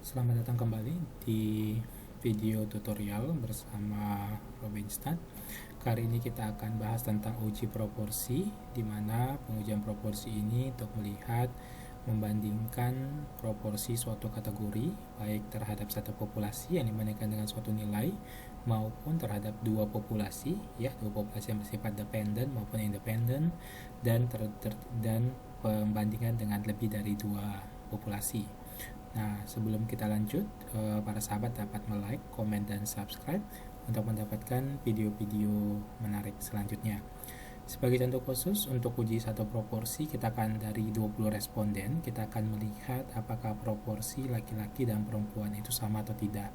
Selamat datang kembali di video tutorial bersama Robinstein. Kali ini kita akan bahas tentang uji proporsi, di mana pengujian proporsi ini untuk melihat membandingkan proporsi suatu kategori baik terhadap satu populasi yang dibandingkan dengan suatu nilai maupun terhadap dua populasi yang bersifat dependent maupun independent dan pembandingan dengan lebih dari dua populasi. Nah, sebelum kita lanjut, para sahabat dapat like, komen, dan subscribe untuk mendapatkan video-video menarik selanjutnya. Sebagai contoh khusus, untuk uji satu proporsi, kita akan dari 20 responden, kita akan melihat apakah proporsi laki-laki dan perempuan itu sama atau tidak.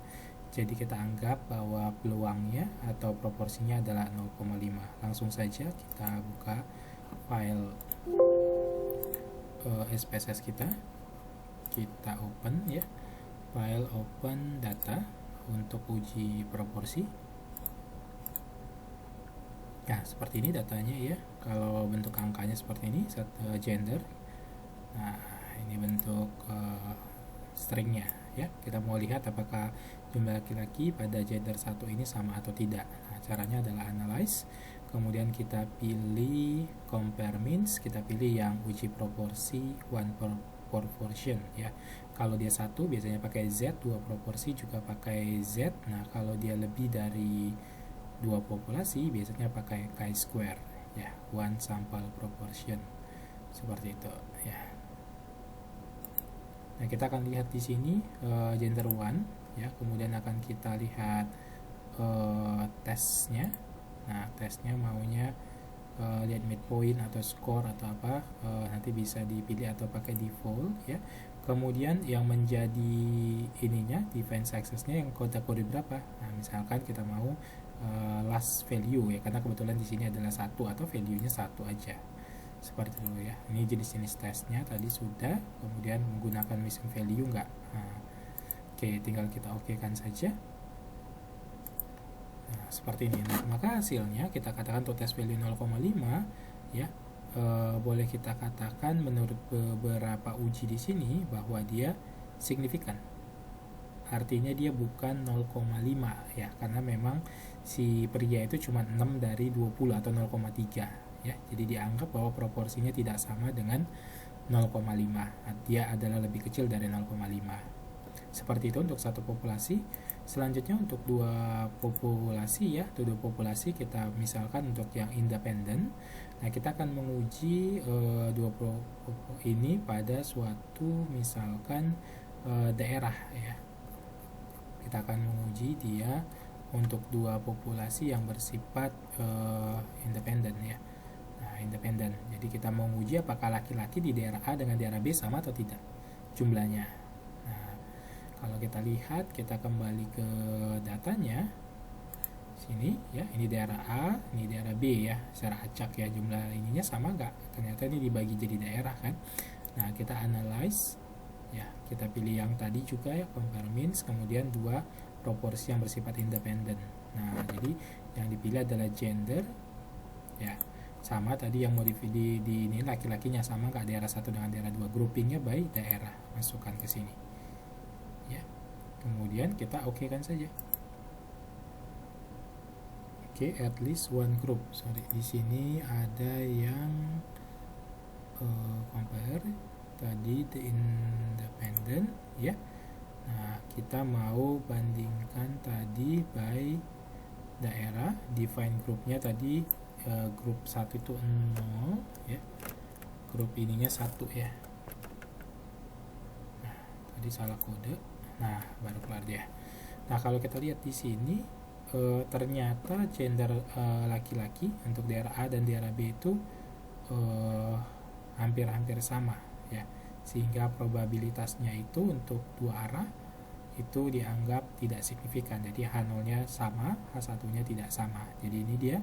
Jadi kita anggap bahwa peluangnya atau proporsinya adalah 0,5. Langsung saja kita buka file SPSS kita open ya, file open data untuk uji proporsi. Nah, seperti ini datanya ya. Kalau bentuk angkanya seperti ini, gender. Nah, ini bentuk stringnya ya. Kita mau lihat apakah jumlah laki-laki pada gender 1 ini sama atau tidak. Nah, caranya adalah analyze. Kemudian kita pilih compare means, kita pilih yang uji proporsi one proportion ya. Kalau dia satu biasanya pakai Z, dua proporsi juga pakai Z. Nah, kalau dia lebih dari dua populasi biasanya pakai chi-square ya, one sample proportion. Seperti itu ya. Nah, kita akan lihat di sini gender one ya, kemudian akan kita lihat tesnya. Nah, tesnya maunya lihat midpoint atau score atau apa, nanti bisa dipilih atau pakai default ya. Kemudian yang menjadi ininya define accessnya yang kode berapa. Nah, misalkan kita mau last value ya, karena kebetulan di sini adalah satu atau value-nya satu aja. Seperti itu ya. Ini jenis-jenis tesnya tadi sudah, kemudian menggunakan missing value enggak. Nah, oke, tinggal kita oke-kan saja. Nah, seperti ini. Nah, maka hasilnya kita katakan untuk test value 0,5 ya. Boleh kita katakan menurut beberapa uji di sini bahwa dia signifikan. Artinya dia bukan 0,5 ya, karena memang si pria itu cuma 6 dari 20 atau 0,3 ya. Jadi dianggap bahwa proporsinya tidak sama dengan 0,5. Dia adalah lebih kecil dari 0,5. Seperti itu untuk satu populasi. Selanjutnya untuk dua populasi ya, dua populasi kita misalkan untuk yang independen. Nah, kita akan menguji dua ini pada suatu misalkan daerah ya. Kita akan menguji dia untuk dua populasi yang bersifat independen ya. Nah, independen. Jadi kita mau menguji apakah laki-laki di daerah A dengan daerah B sama atau tidak jumlahnya. Kalau kita lihat, kita kembali ke datanya sini ya, ini daerah A, ini daerah B ya, secara acak ya, jumlah ininya sama nggak? Ternyata ini dibagi jadi daerah kan. Nah, kita analyze ya, kita pilih yang tadi juga ya, compare means, kemudian dua proporsi yang bersifat independen. Nah, jadi yang dipilih adalah gender ya, sama tadi yang mau dipilih di ini laki-lakinya sama nggak, daerah 1 dengan daerah 2, groupingnya by daerah, masukkan ke sini ya. Kemudian kita oke kan saja. Oke, at least one group. Sorry, di sini ada yang compare tadi the independent ya. Nah, kita mau bandingkan tadi by daerah, define grupnya tadi grup 1 itu 0 ya. Grup ininya 1 ya. Nah, tadi salah kode. Nah, baru keluar dia. Nah, kalau kita lihat di sini ternyata gender laki-laki untuk daerah A dan daerah B itu hampir-hampir sama ya. Sehingga probabilitasnya itu untuk dua arah itu dianggap tidak signifikan. Jadi H0-nya sama, H1-nya tidak sama. Jadi ini dia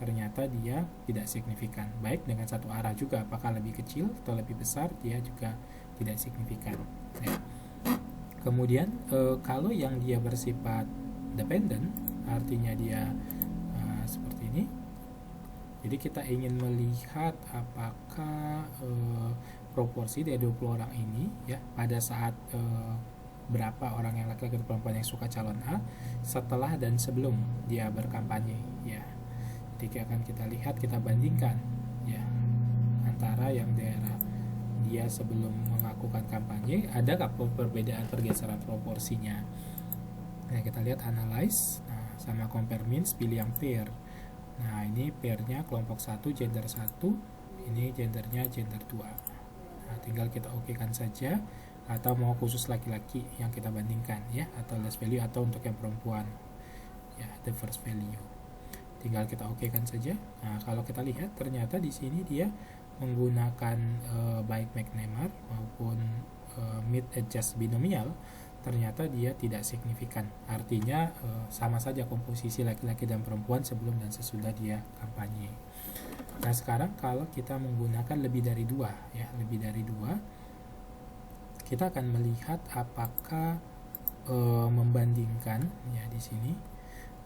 ternyata dia tidak signifikan. Baik dengan satu arah juga, apakah lebih kecil atau lebih besar, dia juga tidak signifikan ya. Kemudian kalau yang dia bersifat dependent, artinya dia seperti ini. Jadi kita ingin melihat apakah proporsi dari 20 orang ini ya pada saat berapa orang yang laki-laki atau perempuan yang suka calon A setelah dan sebelum dia berkampanye, ya. Jadi akan kita lihat, kita bandingkan, ya, antara yang daerah dia sebelum melakukan kampanye, ada nggak perbedaan pergeseran proporsinya. Nah, kita lihat analyze, nah, sama compare means, pilih yang pair. Nah, ini pairnya kelompok 1 gender 1, ini gendernya gender 2. Nah, tinggal kita okekan saja, atau mau khusus laki-laki yang kita bandingkan, ya, atau last value, atau untuk yang perempuan, ya, the first value. Tinggal kita okekan saja. Nah, kalau kita lihat ternyata di sini dia menggunakan baik McNemar maupun mid adjust binomial, ternyata dia tidak signifikan. Artinya sama saja komposisi laki-laki dan perempuan sebelum dan sesudah dia kampanye. Nah, sekarang kalau kita menggunakan lebih dari 2, ya, lebih dari 2, kita akan melihat apakah membandingkan, ya, di sini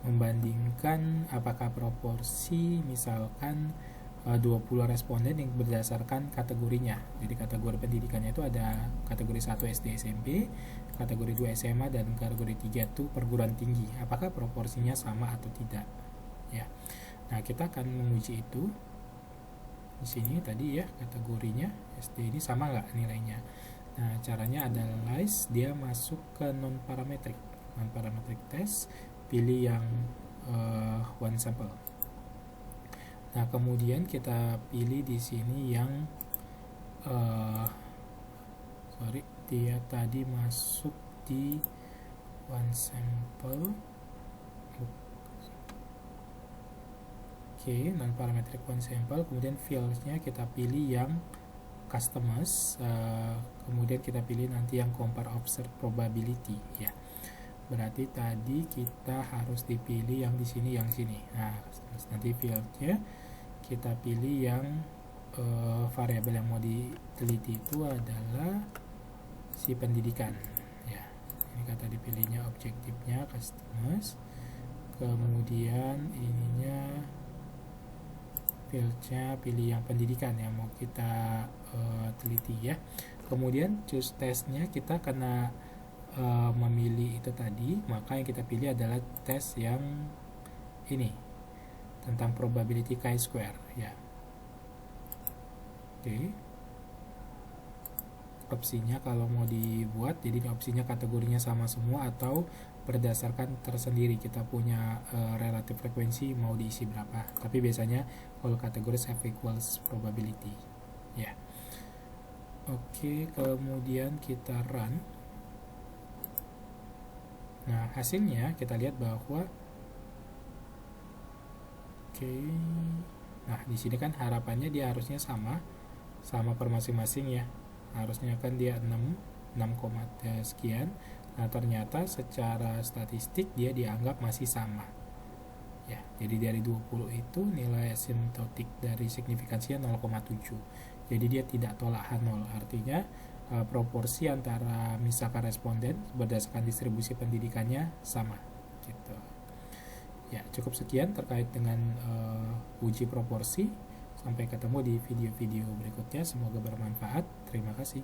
membandingkan apakah proporsi misalkan 20 responden yang berdasarkan kategorinya. Jadi kategori pendidikannya itu ada kategori 1 SD SMP, kategori 2 SMA, dan kategori 3 itu perguruan tinggi. Apakah proporsinya sama atau tidak? Ya. Nah, kita akan menguji itu. Di sini tadi, ya, kategorinya SD ini sama nggak nilainya. Nah, caranya adalah dia masuk ke non-parametric test, pilih yang one sample. Nah, kemudian kita pilih di sini yang dia tadi masuk di one sample. Oke, non parametric one sample. Kemudian fieldsnya kita pilih yang customers, kemudian kita pilih nanti yang compare observed probability, ya. Berarti tadi kita harus dipilih yang di sini, yang sini. Nah, nanti fieldnya kita pilih yang variabel yang mau diteliti itu adalah si pendidikan, ya. Ini kata dipilihnya objektifnya customers, kemudian ininya fieldnya pilih yang pendidikan yang mau kita teliti, ya. Kemudian choose testnya kita kena memilih itu tadi, maka yang kita pilih adalah tes yang ini tentang probability chi-square, ya. Oke. Opsinya kalau mau dibuat, jadi opsinya kategorinya sama semua atau berdasarkan tersendiri, kita punya relative frekuensi mau diisi berapa. Tapi biasanya kalau kategori have equals probability, ya. Oke, kemudian kita run. Nah, hasilnya kita lihat bahwa nah, di sini kan harapannya dia harusnya sama per masing-masing, ya. Harusnya kan dia 6, sekian. Nah, ternyata secara statistik dia dianggap masih sama, ya. Jadi dari 20 itu nilai asymptotik dari signifikansinya 0,7. Jadi dia tidak tolak H0. Artinya proporsi antara misalkan responden berdasarkan distribusi pendidikannya sama, gitu. Ya, cukup sekian terkait dengan uji proporsi. Sampai ketemu di video-video berikutnya. Semoga bermanfaat. Terima kasih.